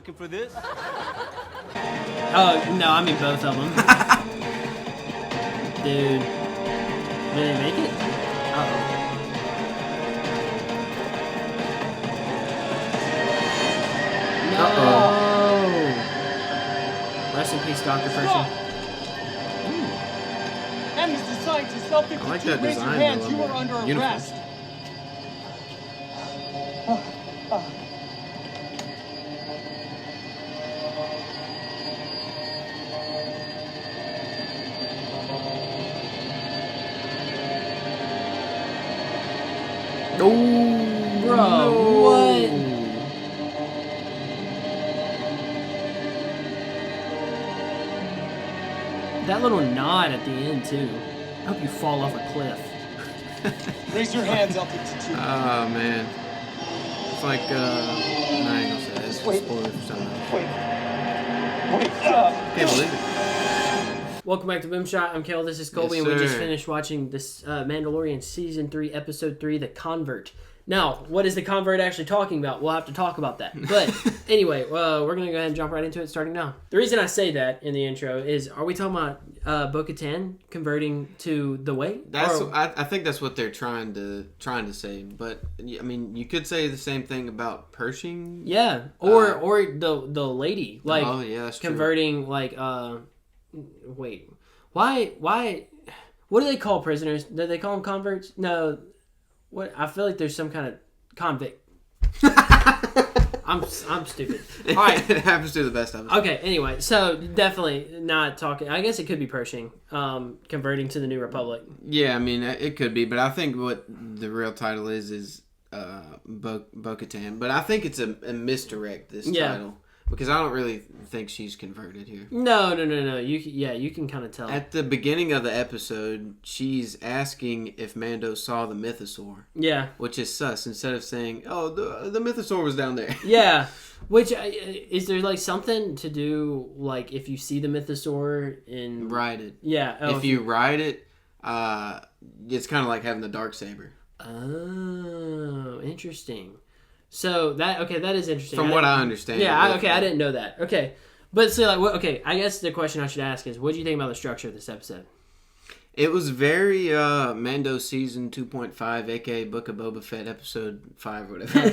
looking for this? Oh, no, I mean both of them. Dude. Did they make it? Uh-oh. No! Rest in peace, Dr. Pershing. Amnesty Scientist Self-52, I like that raise your design, hands, though, you on are under the uniform. arrest. Bro, what? That little nod at the end, too. I hope you fall off a cliff. Raise your hands, Self-52. Oh, man. It's like, no, I ain't gonna say that. It's a Wait. spoiler for something else. Wait. Can't believe it. Welcome back to BoomShot. I'm Kel. This is Colby, Yes, and we just sir. finished watching this Mandalorian Season 3, Episode 3, The Convert. Now, what is The Convert actually talking about? We'll have to talk about that. But anyway, we're going to go ahead and jump right into it starting now. The reason I say that in the intro is, are we talking about Bo-Katan converting to the way? I think that's what they're trying to say. But, I mean, you could say the same thing about Pershing. Yeah, or the lady, like, oh, yeah, that's true. converting, like, wait, why, what do they call prisoners? Do they call them converts? No, what, I feel like there's some kind of convict. I'm stupid. All right. It happens to the best of us. Okay, anyway, so definitely not talking, I guess it could be Pershing, converting to the New Republic. Yeah, I mean, it could be, but I think what the real title is Bo-Katan. But I think it's a misdirect, this title. Because I don't really think she's converted here. No. You can kind of tell. At the beginning of the episode, she's asking if Mando saw the mythosaur. Yeah. Which is sus. Instead of saying, oh, the mythosaur was down there. Yeah. Which, is there, like, something to do, like, if you see the mythosaur in... Ride it. Yeah. Oh, if you ride it, it's kind of like having the Darksaber. Oh, interesting. So that is interesting. From what I understand. Yeah, I didn't know that. Okay, but so like, I guess the question I should ask is, what do you think about the structure of this episode? It was very Mando season 2.5, aka Book of Boba Fett episode 5 or whatever.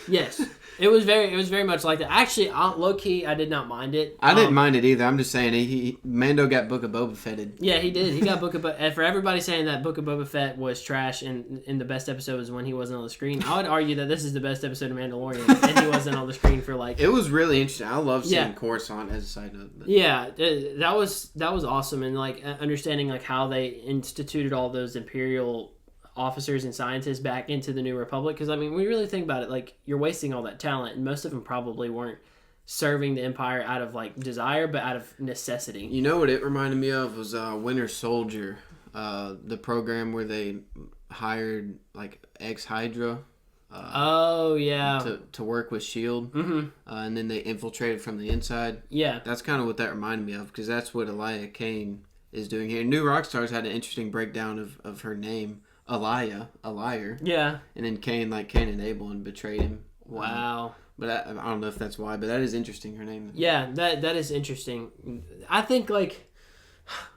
Yes, it was very much like that. Actually, low key, I did not mind it. I didn't mind it either. I'm just saying Mando got Book of Boba Fetted. Yeah, he did. He got Book of and for everybody saying that Book of Boba Fett was trash and the best episode was when he wasn't on the screen, I would argue that this is the best episode of Mandalorian and he wasn't on the screen for like... It was really interesting. I love seeing Coruscant as a side note. But. Yeah, that was awesome, and like understanding like how they instituted all those Imperial officers and scientists back into the New Republic, because I mean, we really think about it, like, you're wasting all that talent, and most of them probably weren't serving the Empire out of like desire, but out of necessity. You know what it reminded me of was Winter Soldier, the program where they hired like ex-Hydra. Oh yeah, to work with Shield, and then they infiltrated from the inside. Yeah, that's kind of what that reminded me of, because that's what Elia Kane is doing here. New Rockstars had an interesting breakdown of her name, Elia, a liar. Yeah, and then Cain, like Cain and Abel, and betrayed him. Wow. But I don't know if that's why, but that is interesting, her name. Yeah, that is interesting. I think, like,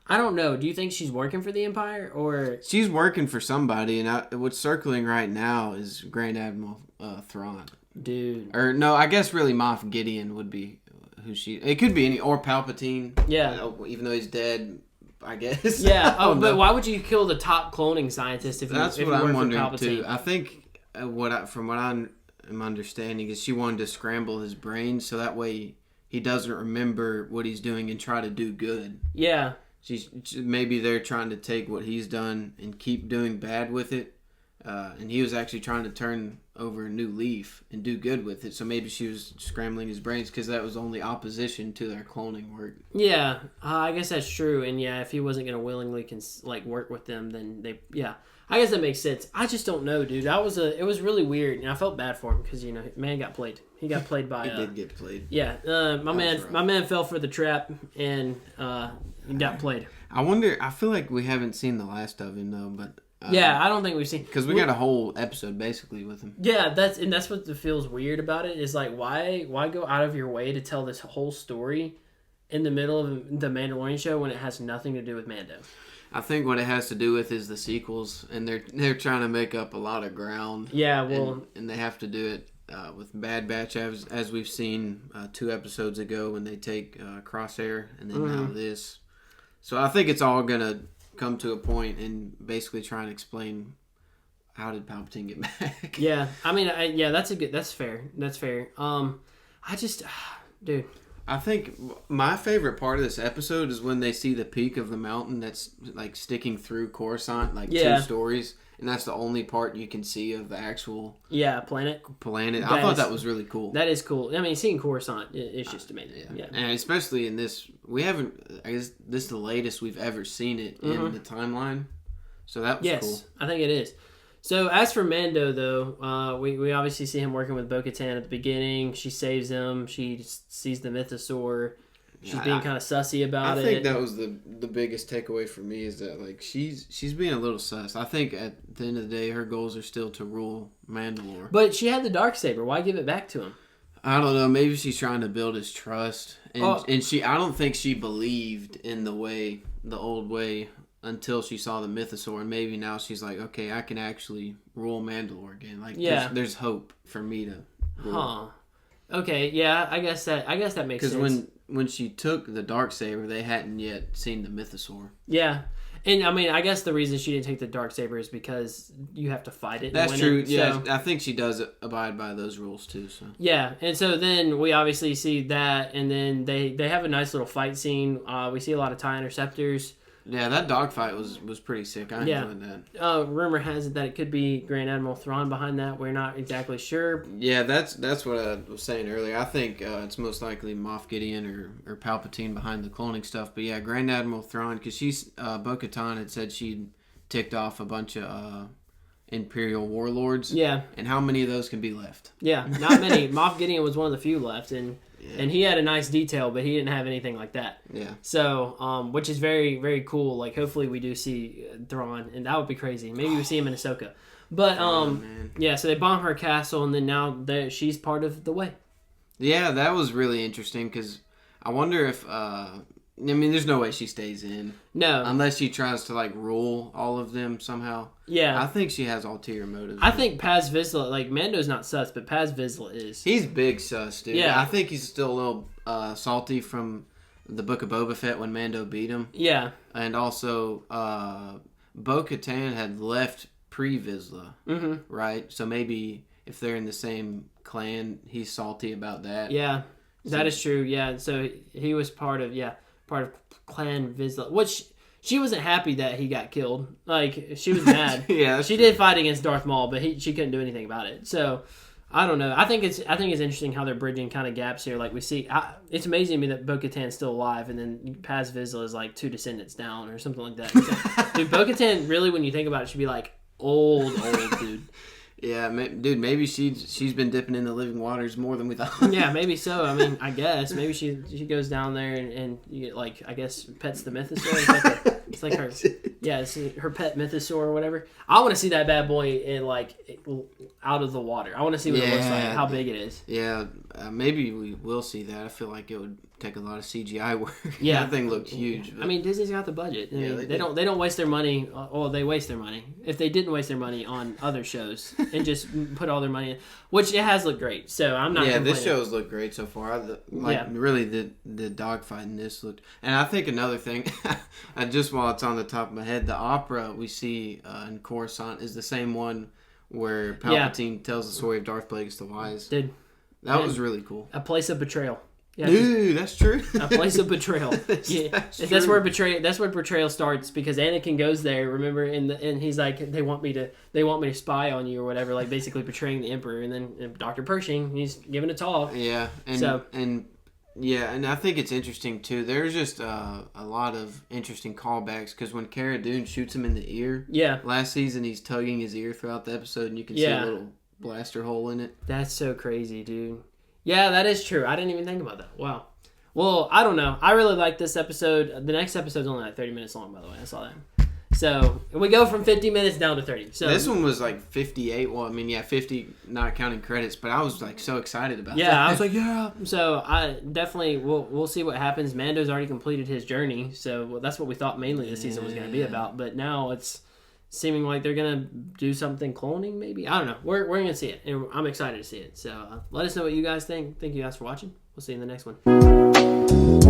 I don't know. Do you think she's working for the Empire, or... She's working for somebody, and what's circling right now is Grand Admiral Thrawn. Dude. Or, no, I guess really Moff Gideon would be who she... It could be any... Or Palpatine. Yeah. Even though he's dead, I guess. Yeah. Oh, but why would you kill the top cloning scientist if That's you what I'm work wondering, for Palpatine? too. I think from what I'm understanding is she wanted to scramble his brain so that way he doesn't remember what he's doing and try to do good. Yeah. Maybe they're trying to take what he's done and keep doing bad with it. And he was actually trying to turn over a new leaf and do good with it. So maybe she was scrambling his brains because that was only opposition to their cloning work. Yeah, I guess that's true. And yeah, if he wasn't going to willingly work with them, then they... Yeah, I guess that makes sense. I just don't know, dude. It was really weird, and I felt bad for him because, man got played. He got played by... He did get played. Yeah, my man fell for the trap, and he got played. I wonder... I feel like we haven't seen the last of him, though, but... Yeah, I don't think we've seen because we got a whole episode basically with him. Yeah, that's what feels weird about it is like why go out of your way to tell this whole story in the middle of the Mandalorian show when it has nothing to do with Mando? I think what it has to do with is the sequels, and they're trying to make up a lot of ground. Yeah, well, and they have to do it with Bad Batch, as we've seen 2 episodes ago when they take Crosshair, and then now this. So I think it's all gonna come to a point and basically try and explain how did Palpatine get back. Yeah, I mean, that's fair. That's fair. I just, dude. I think my favorite part of this episode is when they see the peak of the mountain that's like sticking through Coruscant, like 2 stories, and that's the only part you can see of the actual planet. I thought that was really cool. That is cool. I mean, seeing Coruscant it's just amazing. Yeah, and especially in this, we haven't. I guess this is the latest we've ever seen it in the timeline, so that was cool. Yes, I think it is. So as for Mando, though, we obviously see him working with Bo-Katan at the beginning. She saves him. She sees the mythosaur. She's being kind of sussy about it. I think that was the biggest takeaway for me is that like she's being a little sus. I think at the end of the day, her goals are still to rule Mandalore. But she had the Darksaber. Why give it back to him? I don't know. Maybe she's trying to build his trust, and I don't think she believed in the old way. Until she saw the mythosaur, and maybe now she's like, okay, I can actually rule Mandalore again. Like, there's hope for me to rule. Okay, yeah, I guess that makes sense. Because when she took the Darksaber, they hadn't yet seen the mythosaur. Yeah, and I mean, I guess the reason she didn't take the Darksaber is because you have to fight it. That's true. Yeah, I think she does abide by those rules too. So yeah, and so then we obviously see that, and then they have a nice little fight scene. We see a lot of TIE interceptors. Yeah, that dogfight was pretty sick. I enjoyed that. Rumor has it that it could be Grand Admiral Thrawn behind that. We're not exactly sure. Yeah, that's what I was saying earlier. I think it's most likely Moff Gideon or Palpatine behind the cloning stuff. But yeah, Grand Admiral Thrawn, because Bo-Katan had said she'd ticked off a bunch of Imperial warlords. Yeah. And how many of those can be left? Yeah, not many. Moff Gideon was one of the few left, and he had a nice detail, but he didn't have anything like that. Yeah. So, which is very, very cool. Like, hopefully we do see Thrawn, and that would be crazy. Maybe we see him in Ahsoka. But, yeah, so they bomb her castle, and then now she's part of the way. Yeah, that was really interesting, because I wonder if... I mean, there's no way she stays in. No. Unless she tries to, like, rule all of them somehow. Yeah. I think she has ulterior motives. I think Paz Vizsla, like, Mando's not sus, but Paz Vizsla is. He's big sus, dude. Yeah. I think he's still a little salty from the Book of Boba Fett when Mando beat him. Yeah. And also, Bo-Katan had left pre-Vizsla, right? So maybe if they're in the same clan, he's salty about that. Yeah, that is true. Yeah, so he was part of Clan Vizsla, which she wasn't happy that he got killed. Like, she was mad. Yeah, she did fight against Darth Maul, but she couldn't do anything about it. So I don't know. I think it's interesting how they're bridging kind of gaps here. Like we see, it's amazing to me that Bo-Katan's still alive, and then Paz Vizsla is like 2 descendants down or something like that. So, dude, Bo-Katan really, when you think about it, should be like old dude. Yeah, dude, maybe she's been dipping in the living waters more than we thought. Yeah, maybe so. I mean, I guess maybe she goes down there and you get, like, I guess pets the mythosaur. It's like her, yeah, it's her pet mythosaur or whatever. I want to see that bad boy in out of the water. I want to see what it looks like, how big it is. Yeah, maybe we will see that. I feel like it would take a lot of CGI work. Yeah, that thing looked huge. But... I mean, Disney's got the budget. I mean, they don't waste their money. Well, they waste their money. If they didn't waste their money on other shows and just put all their money in, which it has looked great. So I'm not. Yeah, complaining. this show's looked great so far. Really, the dogfight in this looked. And I think another thing, just while it's on the top of my head, the opera we see in Coruscant is the same one where Palpatine tells the story of Darth Plagueis the Wise. Dude, that was really cool. A place of betrayal. Yeah, dude, that's true. A place of betrayal. That's where betrayal starts, because Anakin goes there. Remember, and he's like, they want me to spy on you or whatever, like basically betraying the Emperor. And then Dr. Pershing, he's giving a talk. Yeah, and I think it's interesting too. There's just a lot of interesting callbacks, because when Cara Dune shoots him in the ear, last season he's tugging his ear throughout the episode, and you can see a little blaster hole in it. That's so crazy, dude. Yeah, that is true. I didn't even think about that. Wow. Well, I don't know. I really like this episode. The next episode's only like 30 minutes long, by the way. I saw that. So we go from 50 minutes down to 30. So this one was like 58. Well, I mean, yeah, 50 not counting credits, but I was like so excited about. Yeah, that. I was like, yeah. So I definitely we'll see what happens. Mando's already completed his journey, so that's what we thought mainly the season was going to be about. But now it's seeming like they're going to do something cloning, maybe. I don't know. We're going to see it, and I'm excited to see it. So let us know what you guys think. Thank you guys for watching. We'll see you in the next one.